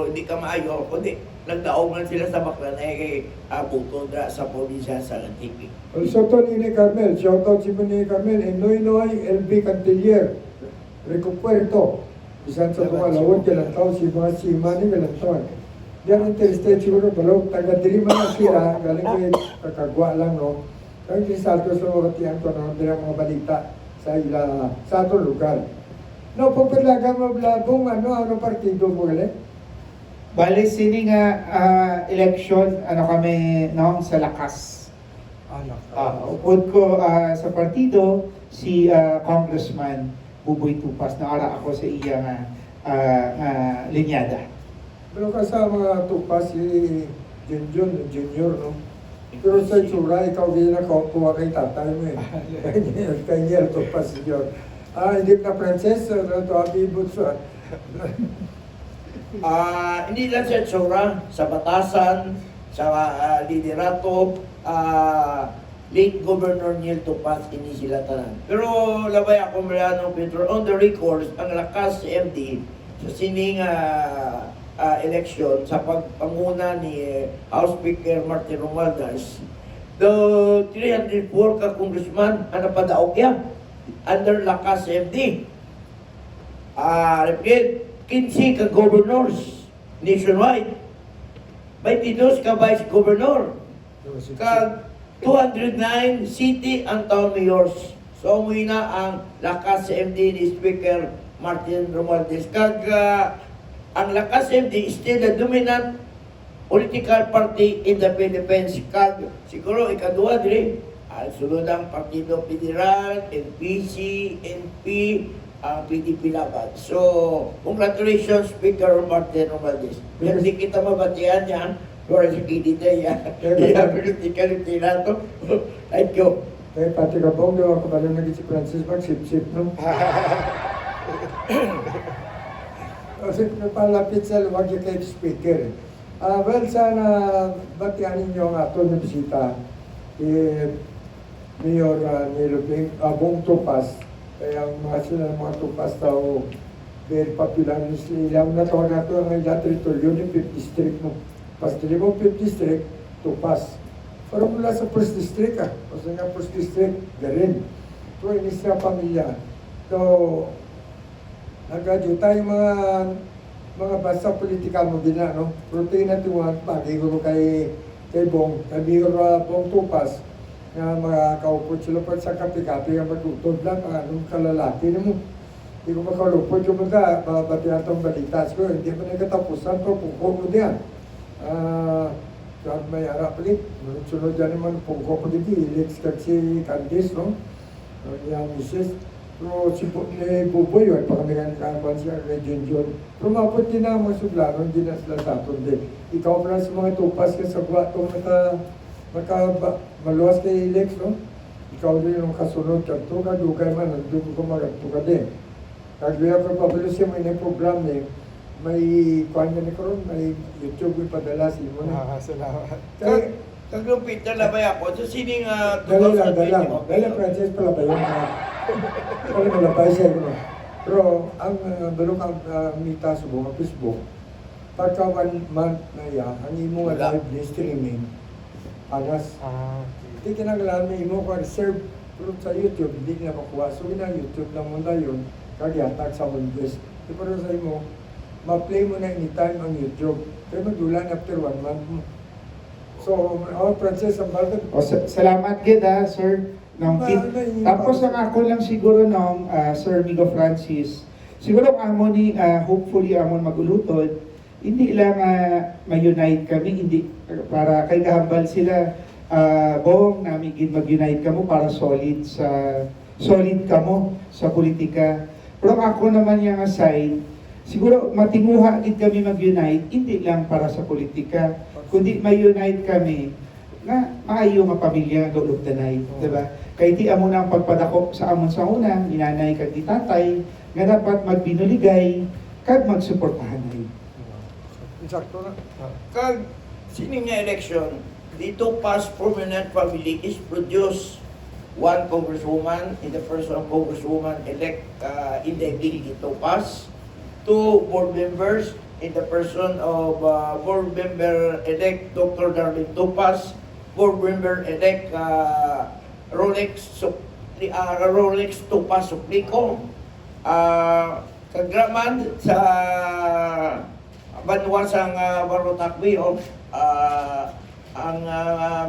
hindi ka maayo, kundi nagdaog man sila sa baklan kay buto sa probinsya sa Antique. Also to ni Carmel, shout out si ni Carmel, and Noy LB Cantilier, Rico Puerto, isan sa mga lawod ka lang tao, si mga simani ka lang tao. Diyan interested siguro, balog, taga-diri man na sila, galing ko yung kakagwa lang, no? Kaya kisalto sa mga tiyan ko, no? Diyan mga balita sa sa atong lugar. No, pagpalaga mo, blabong, ano partido mo galing? Bali, sini nga election, kami noong sa Lakas. Upod ko sa partido, si Congressman Buboy Tupas, na ara ako sa iyang linyada. Pero ka mga tupas, si Junior, no? Pero sa itsura, ikaw din kuha kay tatay mo eh. Kay Niel Tupas, Junior. Hindi na Frances, to abibot sa... Hindi lang sa tsura, sa batasan, sa liderato, late Governor Niel Tupas, ini sila tanan. Pero labay ako Mariano Pedro, on the record, ang Lakas MD sa sining election sa pagpanguna ni House Speaker Martin Romualdez, the 304 ka congressman ang napadaog yan under Lakas MD. Repeat, 15 ka governors nationwide, 22 ka vice governor, ka 209 city and town mayors. So umuwi na ang Lakas MD ni Speaker Martin Romualdez. Ang Lakas MD is still the dominant political party in the Philippines. Siguro ikadua diri sunod ang Partido Federal, NPC, NP, ang PDP Laban. So, congratulations, Speaker Martin Romualdez. Hindi kita mabatian yan. Or sa kidita yan. Kaya political tinato. Thank you. Eh, pati ka bong, daw ako pala naging si Francis magsip-sip, no? Kasi palapit sa luwag yung kay speaker. Well, sana batian ninyo ang ato na bisita. Mayor Niluping, Bong Tupas. Kaya ang mga sila ng mga Tupas daw, very popular nila. Ang natawag na ito ang ilang teritoryo ng 5th district mo. Pasti mo 5th district, Tupas. Pero mula sa 1st district, kasi nga 1st district, garin. Ito ay isa pamilya. So, nagkadyo tayo mga basta politika mo din na, no? Protein na tiwag, bagay ko kay Bong, kay Bong Tupas, nga mga kaupot sila pa sa kapi-kapi nga magutod lang, anong kalalaki na mo. Hindi ko makalupot yung mga babatihan itong balita. Siguro, hindi mo nagkatapusan, pero pungko mo diyan. Kahit may harap ulit, sunod dyan naman pungko ko dito, Lex si Candice, no? Yung misis. Pero si Buboy, yun, pa kami kanikakuan siya, kay Junjun. Pero mapot din na mga sublano, hindi na sila satong din. Ikaw pa sa mga tupas ka sa buwato, maluwas kay Lex, no? Ikaw din yung kasunod, kanto ka, dugay man, nandun ko maganto ka din. Kagaya ko pabalo siya, may program niya, may kuhan niya ni Karon, may YouTube yung padala sa imo na. Salamat. Kaglupit na labay ako sa sining Dala Francis pala ba yun? Pala malabay siya yun. Pero ang balong ang mita sa buong Facebook, pagka 1 month na yan, ang imo nga live streaming, anas. Hindi kinagalaan may imo ka reserve pero sa YouTube, hindi na makuha. So na YouTube lang muna yun, kagyatag sa Mondes. Pero sa imo, ma-play mo na anytime ang YouTube. Pero madulan after 1 month mo. So, Francis, ang balda. Salamat gid sir. Tapos ang ako lang siguro nung Sir Migo Francis, siguro ang amo ni hopefully amon magulutod, hindi lang ma-unite kami, hindi para kay gahambal sila Bong, namin gid mag-unite kamo para solid kamo sa politika. Pero ako naman yung aside, siguro matinguha gid kami mag-unite, hindi lang para sa politika, kundi may-unite kami nga maayo nga pamilya nga ulubtanay, di ba? Kay di amo na ang pagpadako sa amon sa una, ninanay kag di tatay, nga dapat magbinuligay kag magsuportahan ay. Insakto na. Kag sining nga election, dito past prominent family is produce one congresswoman in the person of congresswoman elect Inday Gito Pass, two board members in the person of board member elect Dr. Darlene Topas, board member elect Rolex Topas Suplico, kagraman sa banwasang Barotakbi ang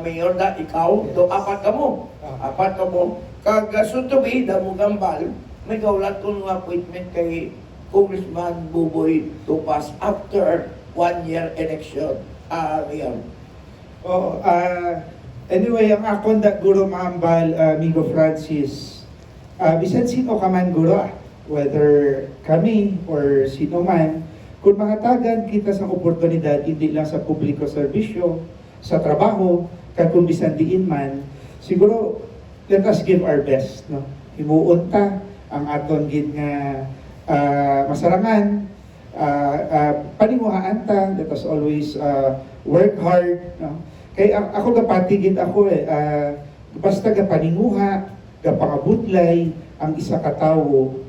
mayor da ikaw do apat ka mo kag suntubi damo gambal may gawlat kun nga appointment kay Congressman Buboy Topas after 1 year election mayor. Anyway, ang akon da guro maambal, amigo Francis, bisan sino ka man guro, whether kami or sino man, kung mahatagan kita sa oportunidad, hindi lang sa publiko serbisyo, sa trabaho, kag kung bisan diin man, siguro, let us give our best, no? Himuon ta ang aton gid nga masarangan, paninguhaan ta, let us always work hard, no? Kay ako gapatigid ako basta gapaninguha, gapangabutlay ang isa ka tawo,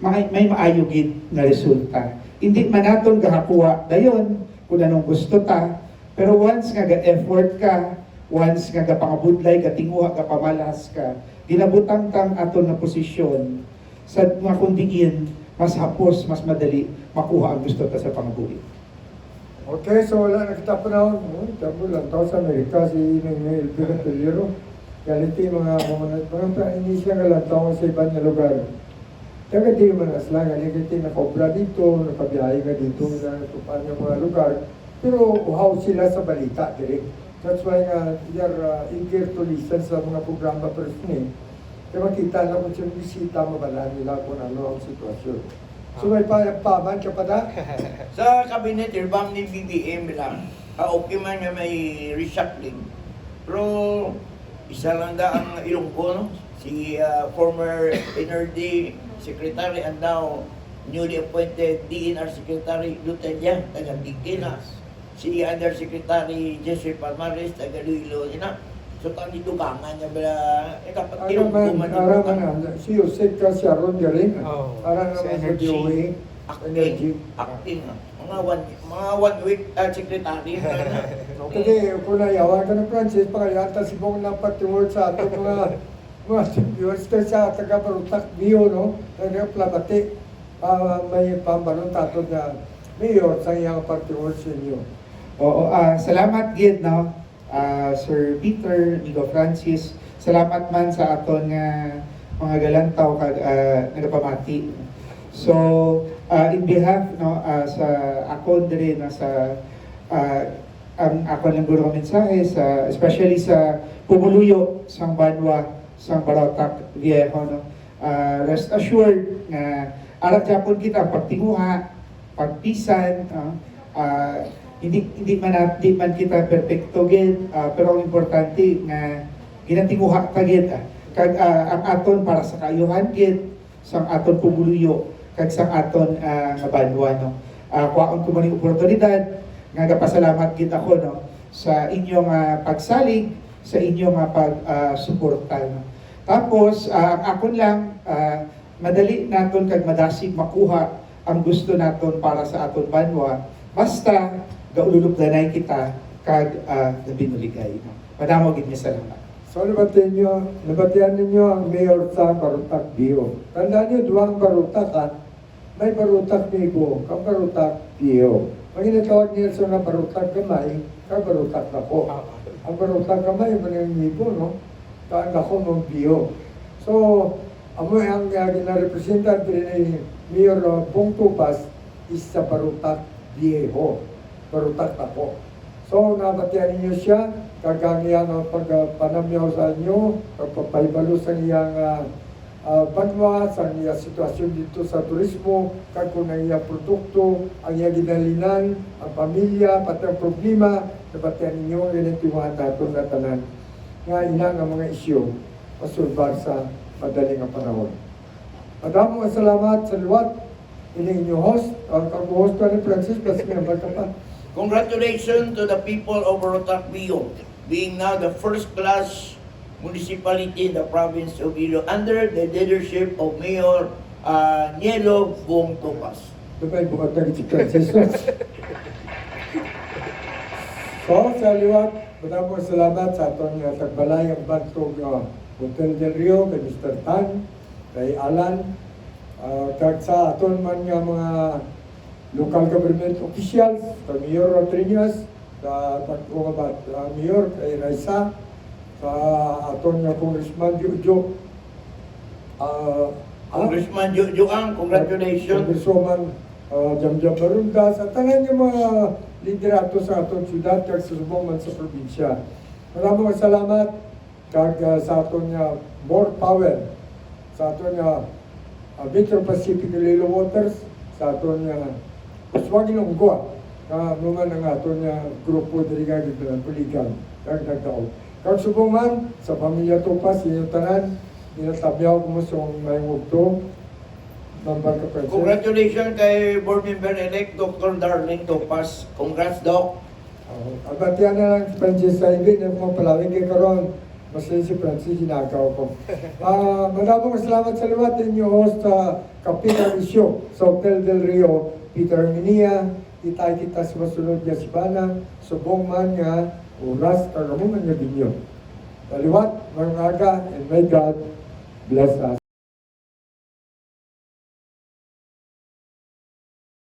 may maayo gid nga resulta. Hindi man naton gahakuha dayon kung anong gusto ta, pero once nga ga-effort ka, once nga gapangabudlay, gatinguha, gapamalas ka, ginabutang tang aton na posisyon sa mga kundiin, mas hapos, mas madali makuha ang gusto ta sa pangabuhi. Okay, so wala nakita pa na ako. Tapos lang tao sa Amerika, si Ineng Elvira Pelero. Galiti mga inisya nga lang tao sa ibang na lugar. Kaya di man asla, galiti nakobra dito, nakabiyahe ka dito, natupan yung mga lugar. Pero uhaw sila sa balita, direct. That's why they are eager to listen sa mga programa personally. Kaya makita na kung siyang bisita, mabala nila kung ano ang sitwasyon. So may paman ka pa na? Sa cabinet, irbang ni BBM lang. Okay man nga may reshuffling. Pero isa lang da ang Ilonggo, no? Si former NRD Secretary and now newly appointed DNR Secretary Lutelia, taga Dikinas. Si Undersecretary Jesse Palmares, taga Luilo, ina. So kung dito kangan niya ba, dapat Ilonggo man dito kangan. Si Jose Casiaron galing. Oh, Para sa naman sa energy. DOA. Energy. Acting. Mga one week secretary. Kasi kung nayawan ka ng Francis, pakayata si Bong napatiword sa ato mga viewers kayo sa taga-Barutak Bio, no? Taga-Plabati. May pambalong tato na mayor sa iyang patiword sa inyo. Oo, salamat gid, no? Sir Peter, amigo Francis, salamat man sa aton nga mga galantaw kag nagapamati. So, in behalf no sa ako dire na sa ang ako lang guro mensahe sa especially sa pumuluyo sang Banwa sang Barotac Viejo, no. Rest assured nga arat gyapon kita pagtinguha, pagpisan, hindi man kita perfecto gid, pero ang importante nga ginatinguha ta gid kag ang aton para sa kaayuhan gid sang aton pumuluyo kag sang aton nga banwa, no. Kuwaon ko man yung oportunidad nga gapasalamat gid ako, no, sa inyong pagsalig, sa inyong pagsuporta, no. Tapos ang akon lang madali naton kag madasig makuha ang gusto naton para sa aton banwa basta gaululupdanay kita kag nabinuligay, no. Madamo gid niya salamat. So nabatian ninyo ang mayor sa Barutak Bio. Tandaan niyo, duwang Barutak ha. May Barutak Nibo, kang Barutak Bio. Ang inatawag niya sa na Barutak Gamay, kang Barutak na po. Ang Barutak Gamay, manang Nibo, no? Kaan ako ng Bio. So, amoy ang gina-representant ni Mayor Bong Tupas is sa Barutak Viejo. Barutak na po. So, nabatian ninyo siya, kagangyang ang pagpanamyaw sa inyo, pagpapaibalo sa iyang banwa, sa iyang sitwasyon dito sa turismo, kag kung ang iyang produkto, ang iyang ginalinan, ang pamilya, pati ang problema, nabatian ninyo, ginitiwahan nato na tanan. Nga ina nga mga isyu, masulbar sa madaling ang panahon. Maraming salamat sa luwat, ini inyong host, ang kag-host ko ni Francis, kasi nga ka pa. Congratulations to the people of Rotac Bio, being now the first-class municipality in the province of Iloilo under the leadership of Mayor Nielo Bong Topas. Dupay buhat na si Francis. So, sa liwat, maraming salamat sa atong tagbalay ang bantog Hotel del Rio, kay Mr. Tan, kay Alan, kag sa aton man nga mga local government officials, kay Mayor Rodriguez, sa Mayor kay Raisa, sa aton nga Congressman Jojo, Congressman Juang, congratulations. Congresswoman Jamjam Barunda, sa tanan yung mga liderato sa atong syudad kag sa subong man sa probinsya. Maraming salamat kag sa aton nga more power, sa aton nga Metro Pacific Iloilo Waters, sa aton nga Uswagin ng Gua, naman ang aton nga grupo diri nga gid puligan kag nagdaog. Kag subong man sa pamilya Topas, inyong tanan, inatabyaw ko mo sa may mugto. Congratulations kay Board Member-elect Dr. Darlene Topas. Congrats, Doc. Abatian na lang si Francis sa ibig na mga palawin kay karon. Masaya si Francis, hinagaw ko. Maraming salamat sa luwat ninyo host sa Kapitan Isyo sa Hotel del Rio, Peter Minia, itay kita sa masunod niya si Banang, subong man nga, oras, kagamuman niya binyo. Sa luwat, mga aga, and may God bless us.